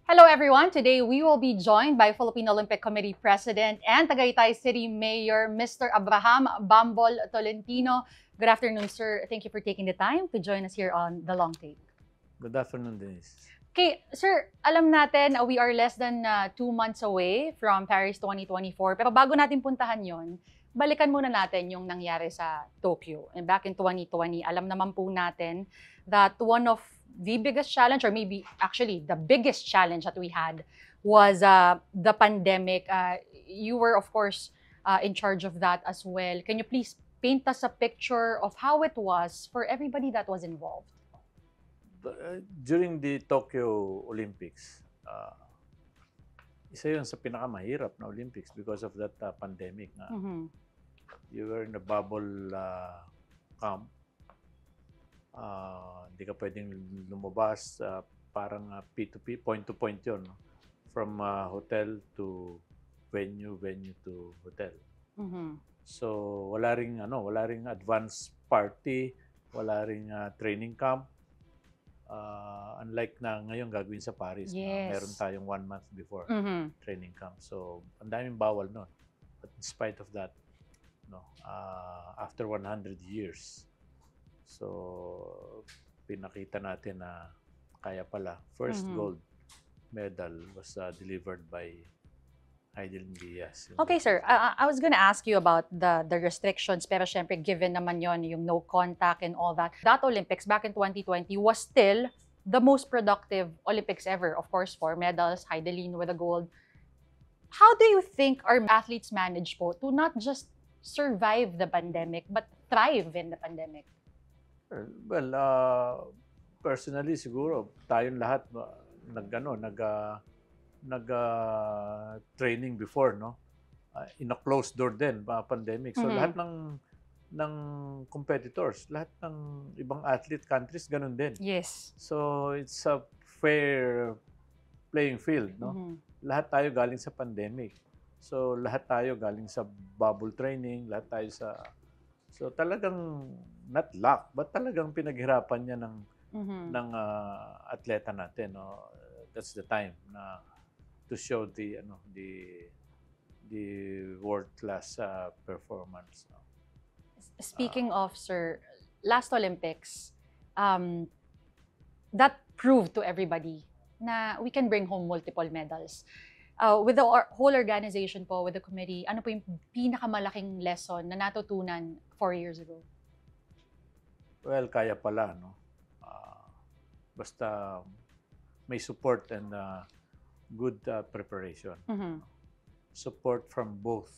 Hello everyone! Today we will be joined by Philippine Olympic Committee President and Tagaytay City Mayor Mr. Abraham Bambol Tolentino. Good afternoon, sir. Thank you for taking the time to join us here on The Long Take. Good afternoon, Denise. Okay, sir, alam natin we are less than 2 months away from Paris 2024. Pero bago natin puntahan yon, balikan muna natin yung nangyari sa Tokyo. And back in 2020, alam naman po natin that one of the biggest challenge, or maybe actually the biggest challenge that we had was the pandemic. You were, of course, in charge of that as well. Can you please paint us a picture of how it was for everybody that was involved? During the Tokyo Olympics, isa yun sa pinakamahirap na Olympics because of that pandemic. Mhm. You were in a bubble camp. Hindi ka pwedeng lumabas. Parang P2P, point to point yun. No? From hotel to venue to hotel. Mhm. So wala ring advance party, wala ring training camp. Unlike na ngayon gagawin sa Paris, Yes. meron tayong 1 month before Mhm. training camp. So ang daming bawal noon. But in spite of that, after 100 years, so pinakita natin na kaya pala. First Mhm. gold medal was delivered by Heidelin Diaz. Okay, sir. I was gonna ask you about the restrictions, pero syempre, given naman yon yung no contact and all that. That Olympics back in 2020 was still the most productive Olympics ever. Of course, 4 medals, Heidelin with a gold. How do you think our athletes managed po to not just survive the pandemic, but thrive in the pandemic? Well, personally siguro tayong lahat training before, no? In a closed door din, pandemic. So Mhm. lahat ng competitors, lahat ng ibang athlete countries ganun din. Yes. So it's a fair playing field, no? Mhm. Lahat tayo galing sa pandemic. So lahat tayo galing sa bubble training, lahat tayo so talagang not luck, but talagang pinaghirapan niya Mhm. ng atleta natin, no? That's the time na to show the world class performance, no? Speaking of, sir, last Olympics, that proved to everybody na we can bring home multiple medals. With the whole organization po, with the committee, ano po yung pinakamalaking lesson na natutunan 4 years ago? Well, kaya pala, no? Basta may support and good preparation. Mhm. Support from both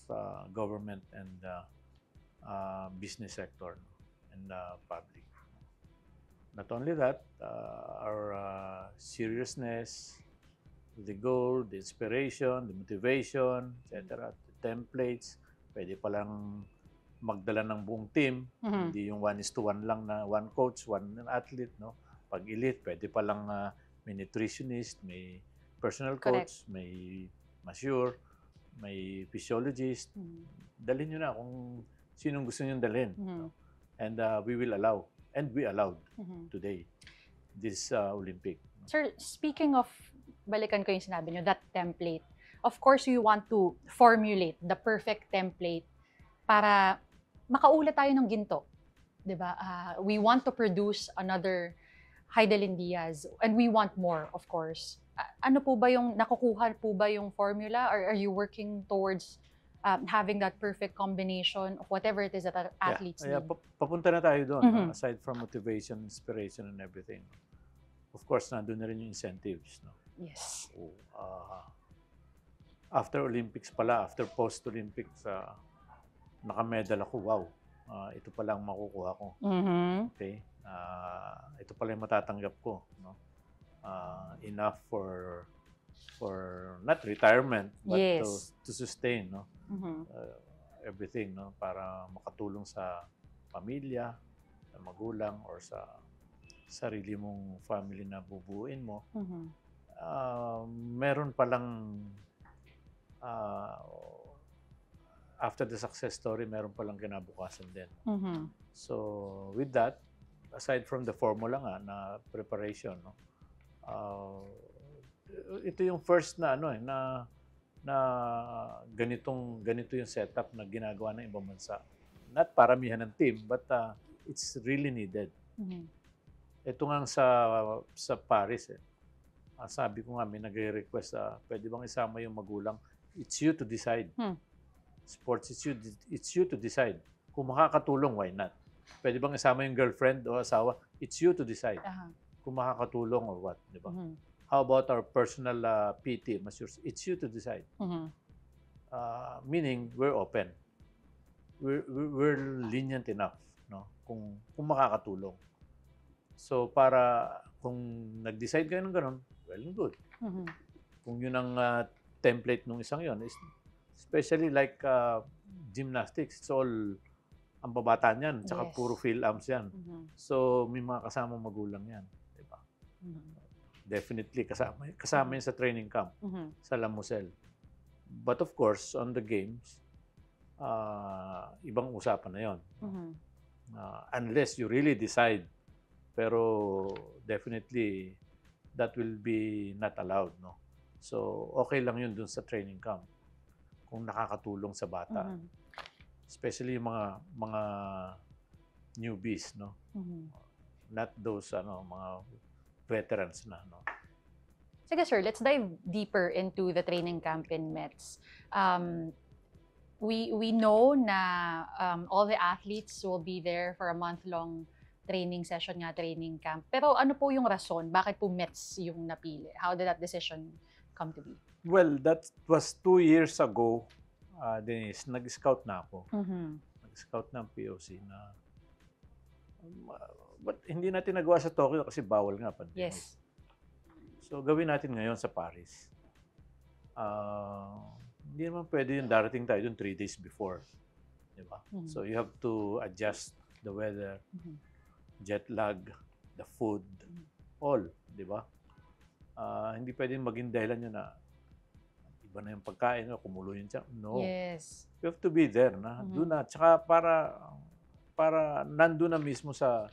government and business sector, no? And public. Not only that, our seriousness, the goal, the inspiration, the motivation, etc., the templates, pwede palang magdala ng buong team, Mhm. hindi yung 1:1 lang na one coach, one athlete, no? Pag elite, pwede palang may nutritionist, may personal coach, Correct. may masseur, may physiologist. Mhm. Dalhin nyo na kung sinong gusto nyo dalhin. Mhm. And we will allow, and we allowed Mhm. today, this Olympic. Sir, speaking of, balikan ko yung sinabi nyo, that template. Of course, you want to formulate the perfect template para makaulat tayo ng ginto. 'Di ba? We want to produce another Heidelin Diaz, and we want more, of course. Ano po ba yung, nakukuha po ba yung formula, or are you working towards having that perfect combination of whatever it is that our athletes Yeah, need? papunta na tayo doon, Mhm. no? Aside from motivation, inspiration, and everything. Of course, nandun na rin yung incentives, no? Yes. So, after Olympics pala, after post-Olympics, naka-medal ako, wow. Ito pala ang makukuha ko. Mhm. Okay? Ito pala yung matatanggap ko, no? Enough for not retirement, but Yes. to sustain, no? Mhm. Everything, no? Para makatulong sa pamilya, sa magulang, or sa sarili mong family na bubuuin mo. Mhm. Meron palang after the success story, meron palang kinabukasan din. Mhm. So with that, aside from the formula nga na preparation, no, ito yung first na ano na ganito yung setup na ginagawa ng ibang bansa. Not paramihan ng team, but it's really needed. Mhm. Ito nga sa Paris sabi ko nga may nagre-request pwede bang isama yung magulang? It's you to decide. Sports, it's you to decide. Kung makakatulong, why not? Pwede bang isama yung girlfriend o asawa? It's you to decide. Kung makakatulong or what, di ba? How about our personal PT, masseurs? It's you to decide. Meaning, we're open. We're lenient enough, no? Kung makakatulong. So, kung nag-decide kayo ng ganun, well and good. Kung yun ang template nung isang yun, especially like gymnastics, it's all ang babata niyan, tsaka puro Phil-Amps yan. So, may mga kasama magulang yan. Diba? Definitely, kasama yun sa training camp, sa La Moselle. But of course, on the games, ibang usapan na yun. Unless you really decide. Pero definitely, that will be not allowed. No? So, okay lang yun dun sa training camp. Kung nakakatulong sa bata. Especially yung mga newbies, no? Not those mga veterans na, no? Sige sir, let's dive deeper into the training camp in METS. We know na all the athletes will be there for a month-long training session training camp. Pero ano po yung rason? Bakit po METS yung napili? How did that decision come to be? Well, that was 2 years ago. Denise, nag-scout na ako. Nag-scout ng POC na but hindi natin nagawa sa Tokyo kasi bawal nga pandemic. Yes. So gawin natin ngayon sa Paris. Hindi naman pwede yung darating tayo dun 3 days before. Diba? So you have to adjust the weather, jet lag, the food, all. Diba? Hindi pwedeng maging dahilan yun na iba na yung pagkain, kumulo yun siya. No. Yes. You have to be there na. Doon na. Tsaka para nandun na mismo sa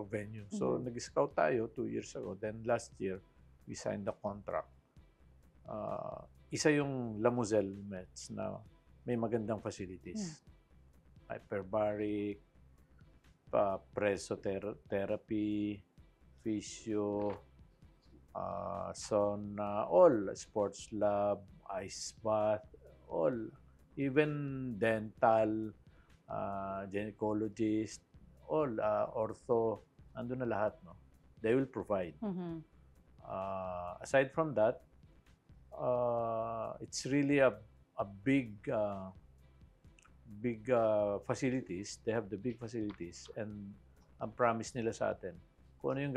venue. So, nag-scout tayo 2 years ago. Then last year, we signed the contract. Isa yung La Moselle Mets na may magandang facilities. Hyperbaric, presotherapy, physio, sauna, all, sports lab, ice bath, all, even dental, gynecologist, all, ortho, nandun na lahat, no? They will provide. Aside from that, it's really a big facilities. They have the big facilities, and ang promise nila sa atin, kung ano yung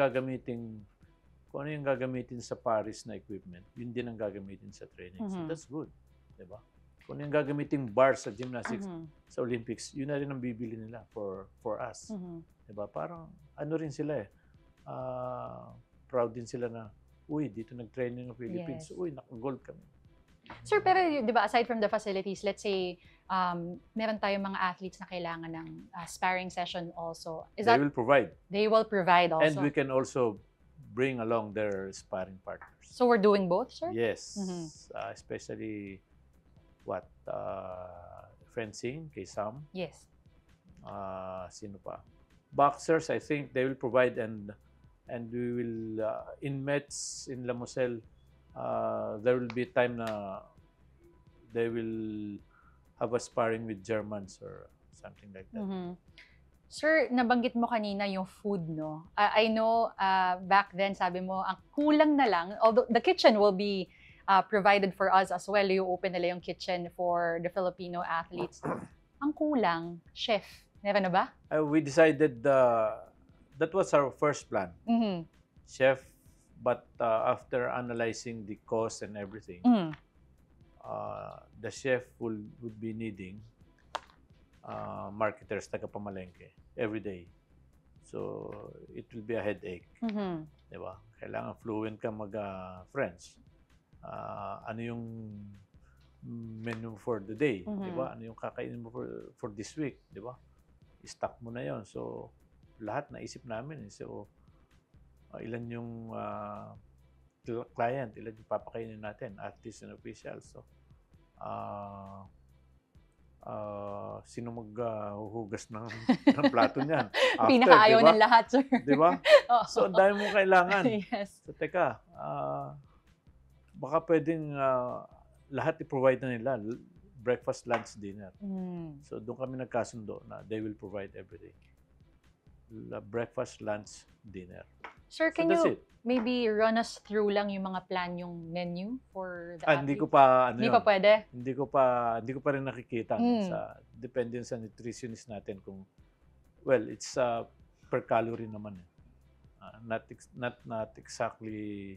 gagamitin sa Paris na equipment, yun din ang gagamitin sa training. So that's good. Diba? Kung ano yung gagamitin bar sa gymnastics, sa Olympics, yun na rin ang bibili nila for us. Diba? Parang ano rin sila proud din sila na, uy, dito nag-training ng Philippines. Yes. Uy, naka-gold kami. Sir, pero di ba, aside from the facilities, let's say, meron tayong mga athletes na kailangan ng sparring session also. They will provide. They will provide also. And we can also bring along their sparring partners. So we're doing both, sir? Yes. Especially fencing, kay Sam. Yes. Sino pa? Boxers, I think they will provide, and we will in METS in La Moselle, there will be time na they will have a sparring with Germans or something like that. Sir, nabanggit mo kanina yung food, no? I know back then, sabi mo, ang kulang na lang, although the kitchen will be provided for us as well, you open nila yung kitchen for the Filipino athletes. Ang kulang, chef. Meron na ba? We decided that was our first plan. Chef, but after analyzing the cost and everything, the chef would be needing marketers, taga-pamalengke, every day. So, it will be a headache. Diba? Kailangan fluent ka mag-French. Ano yung menu for the day? Diba? Ano yung kakainin mo for this week? Diba? I-stock mo na yon. So, lahat naisip namin. So, ilan yung client, ilan yung papakainin natin, artists and officials. So, sino maghuhugas ng plato niyan? After, Pinakaayaw diba? ng lahat, sir. Di ba? Oo. So, ang dami mong kailangan. Yes. So, teka, baka pwedeng lahat i-provide na nila, breakfast, lunch, dinner. So, doon kami nagkasundo na they will provide everything. Breakfast, lunch, dinner. Sir, So, can that's you it. maybe run us through lang yung mga plan, yung menu for the Hindi ko athletes? pa, Hindi pa pwede? Hindi ko pa rin nakikita depende sa nutritionist natin kung it's per calorie naman eh. Not exactly,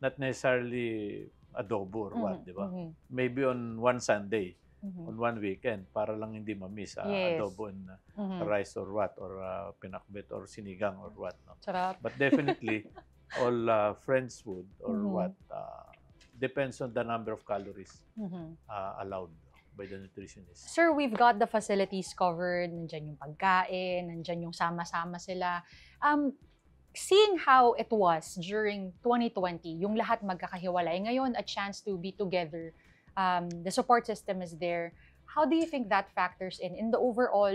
not necessarily adobo or what, di ba? Maybe on one Sunday, on one weekend, para lang hindi ma-miss Yes. adobo and rice or what, or pinakbet or sinigang or what. No? Sarap. But definitely, all French food or what depends on the number of calories allowed by the nutritionist. Sir, we've got the facilities covered. Nandyan yung pagkain, nandyan yung sama-sama sila. Seeing how it was during 2020, yung lahat magkakahiwalay, ngayon a chance to be together, the support system is there. How do you think that factors in the overall,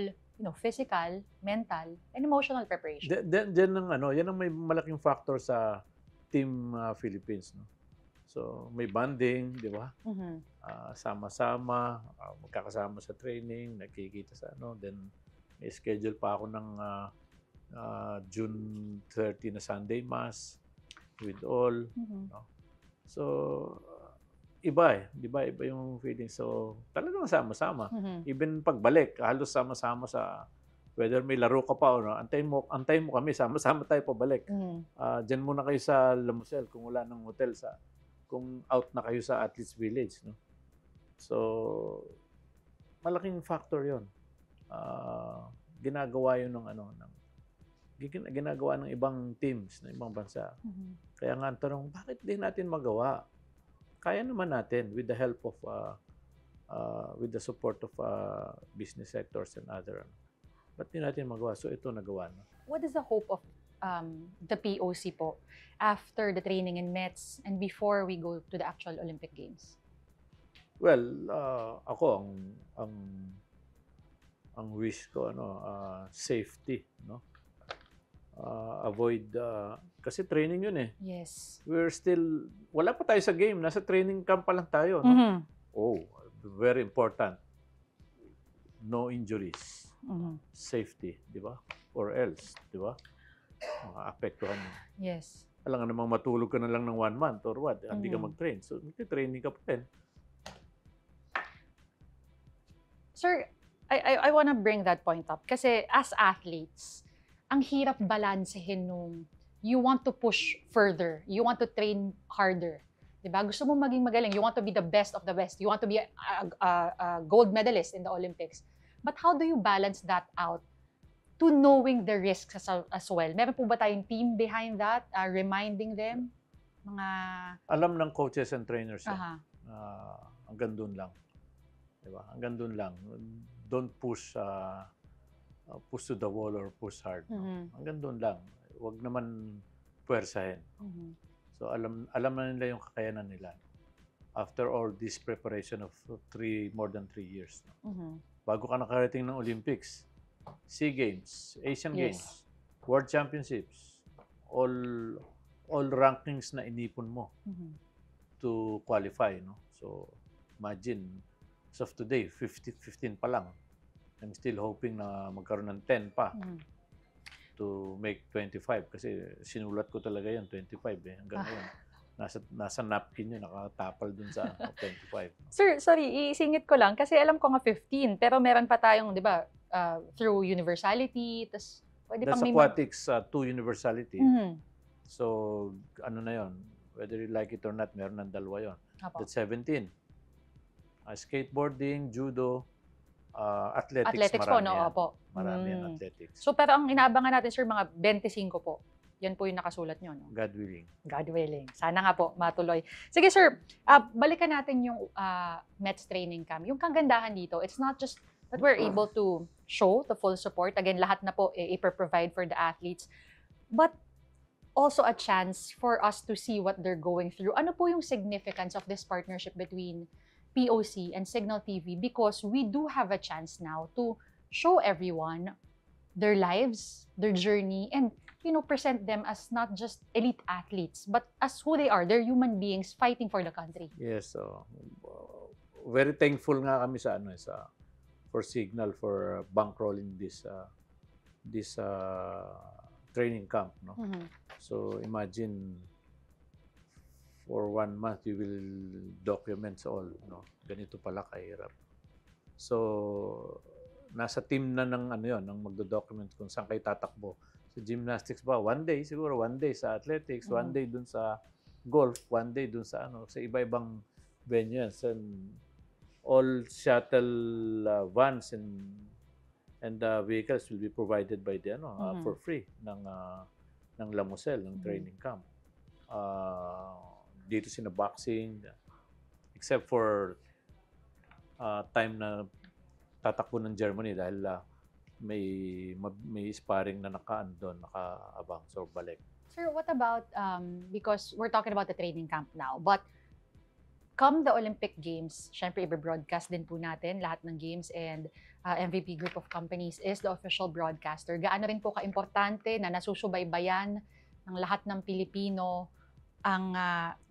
physical, mental, and emotional preparation? Yan ang may malaking factor sa Team Philippines, no. So may bonding, di ba? Sama-sama, magkakasama sa training, nakikita sa then may schedule pa ako ng June 30 na Sunday Mass with all. No? So, iba yung feeling. So, talagang sama-sama. Even pagbalik, halos sama-sama sa, whether may laro ka pa o antayin mo kami, sama-sama tayo pabalik. Diyan muna kayo sa Lamusel kung wala ng hotel, kung out na kayo sa Athletes Village. No? So, malaking factor yon. Ginagawa yun ginagawa ng ibang teams, ng ibang bansa. Kaya nga ang tanong, bakit di natin magawa? Kaya naman natin with the help of, with the support of business sectors and other. Ba't di natin magawa? So ito nagawa na. What is the hope of the POC po after the training in METS and before we go to the actual Olympic Games? Well, ako ang wish ko safety, no? Avoid kasi training yun eh. Yes. Wala pa tayo sa game, nasa training camp pa lang tayo, no? Very important. No injuries. Safety, di ba? Or else, di ba? Maapektuhan. Yes. Alam nga namang matulog ka na lang ng 1 month or what, hindi ka mag-train. So, training ka pa rin. Sir, I want to bring that point up kasi as athletes, ang hirap balansehin nung you want to push further, you want to train harder. Diba? Gusto mo maging magaling, you want to be the best of the best, you want to be a gold medalist in the Olympics. But how do you balance that out to knowing the risks as well? Meron po ba tayong team behind that, reminding them? Alam ng coaches and trainers hanggang doon lang. Diba? Hanggang doon lang. Don't push to the wall or push hard. No? Hanggang doon lang. Huwag naman puwersahin. So alam na nila yung kakayanan nila. After all this preparation of more than 3 years. No? Bago ka nakarating ng Olympics, SEA Games, Asian Games, World Championships, all rankings na inipon mo to qualify. No? So imagine, as of today, 15 pa lang. I'm still hoping na magkaroon ng 10 pa to make 25 kasi sinulat ko talaga yan, 25 eh. Hanggang ngayon. Nasa napkin yun, nakatapal dun sa 25. Sir, sorry, isingit ko lang kasi alam ko nga 15 pero meron pa tayong, di ba, through universality, tas pwede That's pang aquatics to universality. So, ano na yun? Whether you like it or not, meron ng dalawa yun. That's 17. Skateboarding, judo, athletics po, marami no? yan. Opo. Marami yan, athletics. So, pero ang inaabangan natin, sir, mga 25 po. Yan po yung nakasulat nyo, no? God willing. God willing. Sana nga po, matuloy. Sige, sir, balikan natin yung METS training camp. Yung kagandahan dito, it's not just that we're able to show the full support. Again, lahat na po i-provide for the athletes. But also a chance for us to see what they're going through. Ano po yung significance of this partnership between POC and Signal TV? Because we do have a chance now to show everyone their lives, their journey, and present them as not just elite athletes, but as who they are. They're human beings fighting for the country. Yes, so very thankful nga kami sa for Signal for bankrolling this training camp, no. So imagine for 1 month you will document all, no. Ganito pala kahirap. So nasa team na ng ng magdo-document kung saan kayo tatakbo. Sa gymnastics ba, 1 day siguro, 1 day sa athletics, 1 day dun sa golf, 1 day dun sa sa iba-ibang venues, and all shuttle vans and vehicles will be provided by the for free ng Lamusel, ng training camp. Dito sina boxing, except for time na tatakbo ng Germany dahil may sparring na nakaabang, so balik. Sir, what about, because we're talking about the training camp now, but come the Olympic Games, syempre i-broadcast din po natin lahat ng games, and MVP Group of Companies is the official broadcaster. Gaano rin po ka-importante na nasusubaybayan ng lahat ng Pilipino ang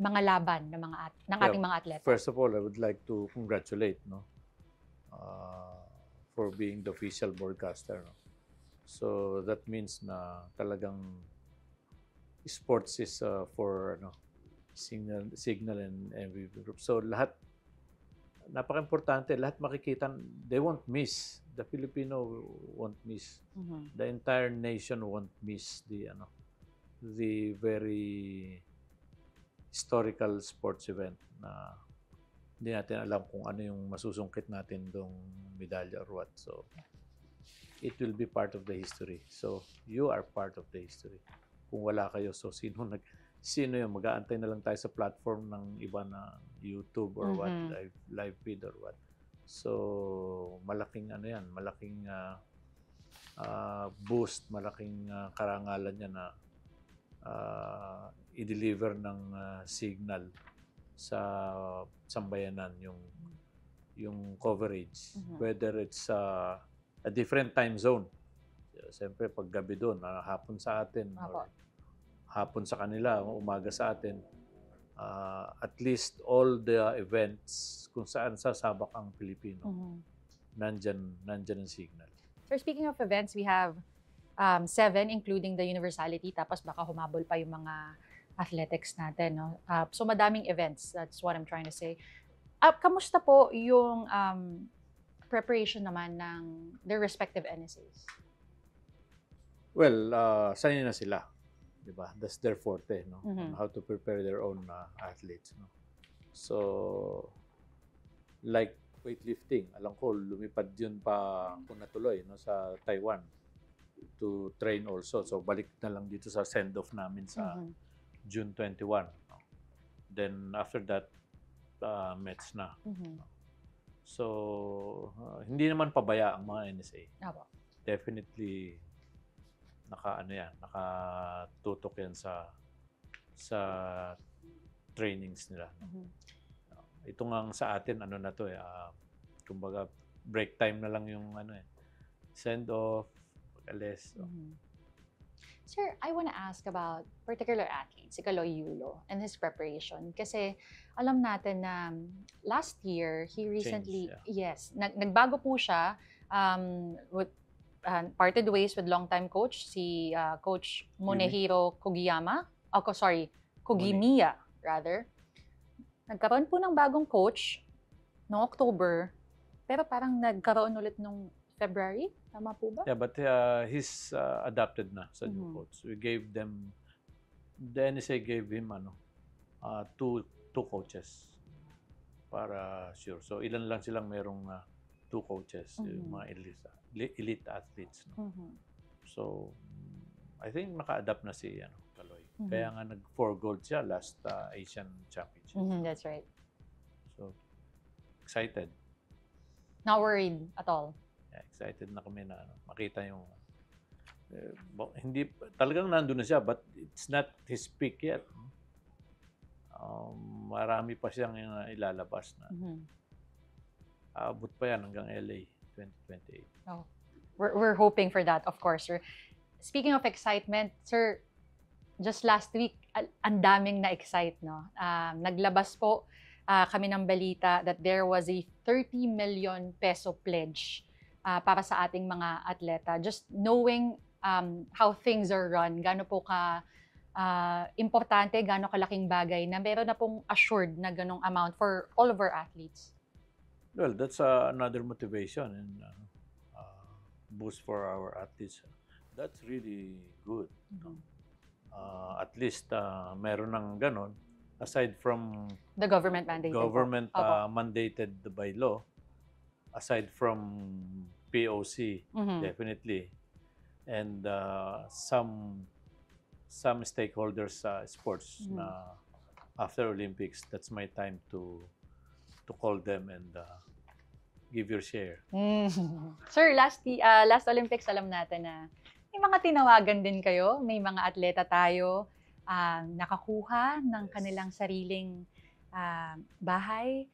mga laban ng ating mga atleta? First of all, I would like to congratulate for being the official broadcaster. No? So that means na talagang sports is for Signal and MVP Group. So lahat, napaka-importante, lahat makikita, they won't miss. The Filipino won't miss. The entire nation won't miss the very historical sports event na hindi natin alam kung ano yung masusungkit natin dong medalya or what. So, it will be part of the history. So, you are part of the history. Kung wala kayo, so sino yun? Mag-aantay na lang tayo sa platform ng iba na YouTube or what, live feed or what. So, malaking malaking boost, malaking karangalan niya na i-deliver ng Signal sa sambayanan yung coverage, whether it's a different time zone. Siyempre pag gabi doon, hapon sa atin or hapon sa kanila, umaga sa atin, at least all the events kung saan sasabak ang Pilipino, nandyan ang Signal. So speaking of events, we have 7 including the universality, tapos baka humabol pa yung mga athletics natin, no? So madaming events, that's what I'm trying to say. Kamusta po yung preparation naman ng their respective NSAs? Well, sanay na sila, di ba? That's their forte, no? On how to prepare their own athletes, no? So, like weightlifting, alam ko lumipad yun pa kung natuloy, no, sa Taiwan to train also. So balik na lang dito sa send-off namin sa June 21. Then after that, Mets na. So, hindi naman pabaya ang mga NSA. Definitely, nakatutok yan sa trainings nila. Ito nga sa atin, na to kumbaga, break time na lang yung send-off, alis. Sir, I want to ask about particular athletes, si Kaloy Yulo, and his preparation. Kasi alam natin na last year, he recently, nagbago po siya, parted ways with longtime coach, si Coach Monehiro Kugiyama. Kugimiya, rather. Nagkaroon po ng bagong coach noong October, pero parang nagkaroon ulit nung February. Tama po ba? Yeah, but he's adapted na sa new coach. We gave them, the NSA gave him two coaches para sure. So ilan lang silang merong 2 coaches, yung mga elite athletes. No? So I think naka-adapt na si Kaloy. Kaya nga nag-4 gold siya last Asian Championship. That's right. So excited. Not worried at all. Yeah, excited na kami na makita yung Hindi, talagang nandun na siya, but it's not his peak yet. Marami pa siyang ilalabas na. Aabot pa yan hanggang LA 2028. Oh, we're hoping for that, of course, sir. Speaking of excitement, sir, just last week, ang daming na-excite, no? Naglabas po kami ng balita that there was a 30 million peso pledge para sa ating mga atleta. Just knowing how things are run, gaano po importante, gaano kalaking bagay na meron na pong assured na ganong amount for all of our athletes. Well, that's another motivation and boost for our athletes. That's really good. At least meron ng ganon, aside from the government mandated. Mandated by law, aside from POC, definitely, and some stakeholders sa sports na after Olympics, that's my time to call them and give your share. Sir, last Olympics, alam natin na may mga tinawagan din kayo, may mga atleta tayo nakakuha ng kanilang sariling bahay.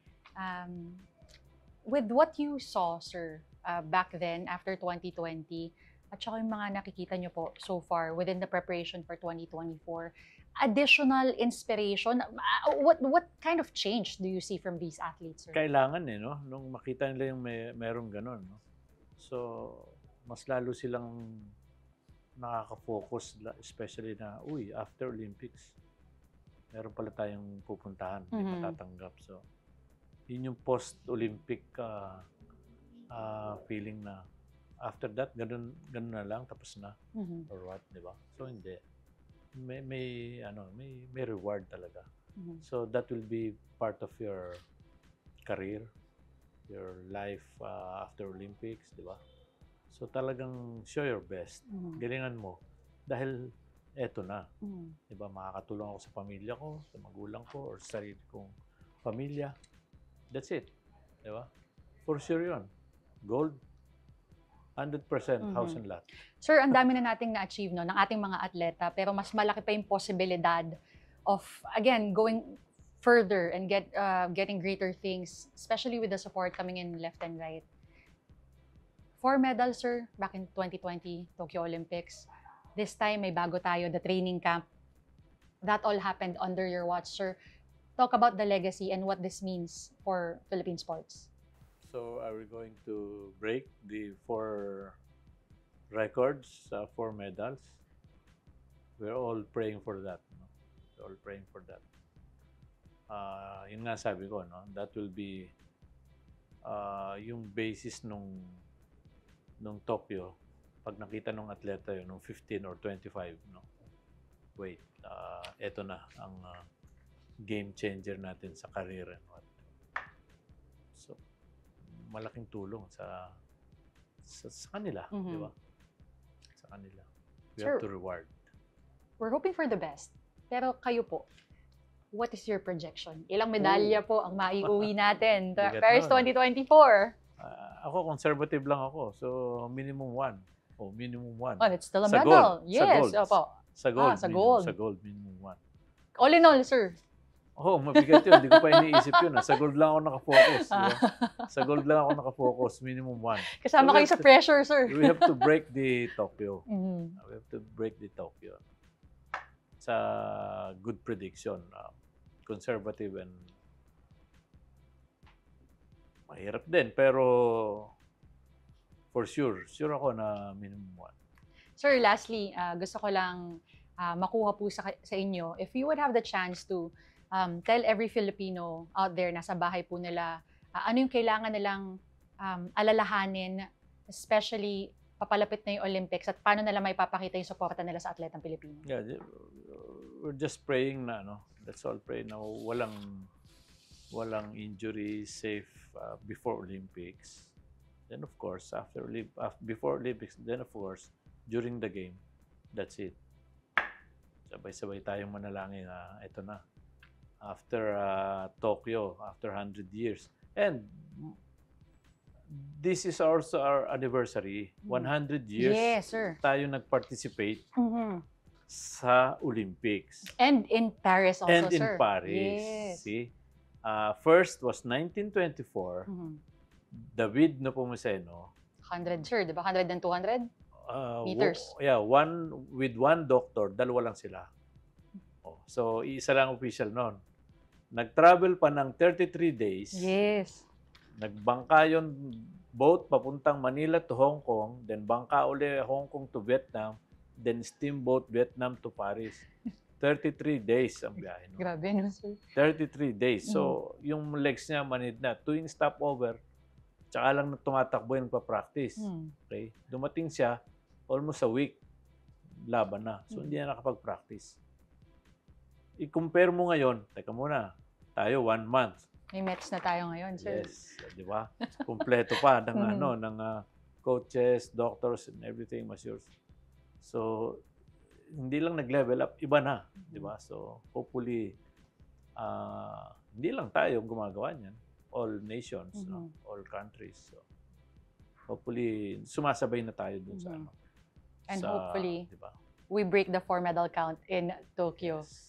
With what you saw, sir, back then, after 2020, at saka yung mga nakikita nyo po so far within the preparation for 2024, additional inspiration, what kind of change do you see from these athletes, sir? Kailangan no? Nung makita nila yung merong ganon, no? So, mas lalo silang nakaka-focus, especially na, after Olympics, meron pala tayong pupuntahan, matatanggap. So, yun yung post-Olympic feeling na after that, ganun na lang, tapos na, or what, di ba? So, hindi. May reward talaga. So, that will be part of your career, your life after Olympics, di ba? So, talagang show your best. Galingan mo. Dahil, eto na. Di ba? Makakatulong ako sa pamilya ko, sa magulang ko, or sa sarili kong pamilya. That's it. Di ba? For sure yun. Gold, 100% house and lot. Sir, ang dami na nating na-achieve ng ating mga atleta, pero mas malaki pa yung posibilidad of, again, going further and getting greater things, especially with the support coming in left and right. 4 medals, sir, back in 2020 Tokyo Olympics. This time, may bago tayo, the training camp. That all happened under your watch, sir. Talk about the legacy and what this means for Philippine sports. So, are we going to break the 4 records, 4 medals? We're all praying for that. No? We're all praying for that. Yun nga sabi ko, no? That will be yung basis nung Tokyo. Pag nakita nung atleta yun, nung 15 or 25, no? Wait, eto na ang game changer natin sa career and what. So, malaking tulong sa kanila, di ba? Sa kanila. We have to reward. We're hoping for the best. Pero kayo po, what is your projection? Ilang medalya po ang maiuwi natin to Paris 2024? Ako, conservative lang ako. So, minimum 1. Minimum 1. Oh, it's still a medal. Yes, opo. Sa gold. Sa gold. Sa gold, minimum 1. All in all, sir. Mabigat yun. Hindi ko pa iniisip yun. Sa gold lang ako nakafocus. Sa gold lang ako nakafocus. Minimum 1. Kasama kayo sa pressure, sir. We have to break the Tokyo. We have to break the Tokyo. Sa good prediction. Conservative and mahirap din. Pero for sure ako na minimum 1. Sir, lastly, gusto ko lang makuha po sa inyo, if you would have the chance to tell every Filipino out there, nasa bahay po nila, ano yung kailangan nilang alalahanin, especially papalapit na yung Olympics, at paano nila may papakita yung suporta nila sa atletang Pilipino? Yeah, we're just praying na, that's all, praying na walang injury, safe before Olympics. Then of course, before Olympics, then of course, during the game, that's it. Sabay-sabay tayong manalangin na ito na. After Tokyo, after 100 years. And this is also our anniversary. 100 years Yes, sir. tayo nag-participate Mhm. sa Olympics. And in Paris also, And in sir. Paris. Yes. See? First was 1924, Mhm. David Nepomuceno. 100, sir, di ba? 100 and 200? Meters. With one doctor, dalawa lang sila. Oh, so, isa lang official noon. Nag-travel pa ng 33 days. Yes. Nagbangka yung boat papuntang Manila to Hong Kong, then bangka uli Hong Kong to Vietnam, then steamboat Vietnam to Paris. 33 days ang biyahe. No? Grabe, no, sir? 33 days. So, yung legs niya manid na. Tuwing stopover, tsaka lang tumatakbo yung pa-practice. Okay? Dumating siya, almost a week, laban na. So, hindi na nakapag-practice. I-compare mo ngayon, teka muna, tayo 1 month. May match na tayo ngayon, sir. Yes, di ba? Kompleto pa ng ng coaches, doctors and everything was yours. So hindi lang nag-level up, iba na, di ba? So hopefully hindi lang tayo gumagawa niyan, all nations, no? All countries. So hopefully sumasabay na tayo dun sa ano. And hopefully di ba? we break the 4 medal count in Tokyo. Yes.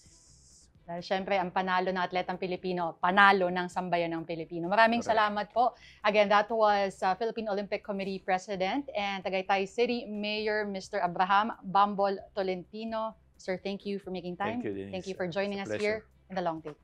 Dahil syempre, ang panalo ng atletang Pilipino, panalo ng sambayan ng Pilipino. Maraming Correct. salamat po. Again, that was Philippine Olympic Committee President and Tagaytay City Mayor Mr. Abraham Bambol Tolentino. Sir, thank you for making time. Thank you, Denise. Thank you for joining It's us a pleasure. here in the Long Take.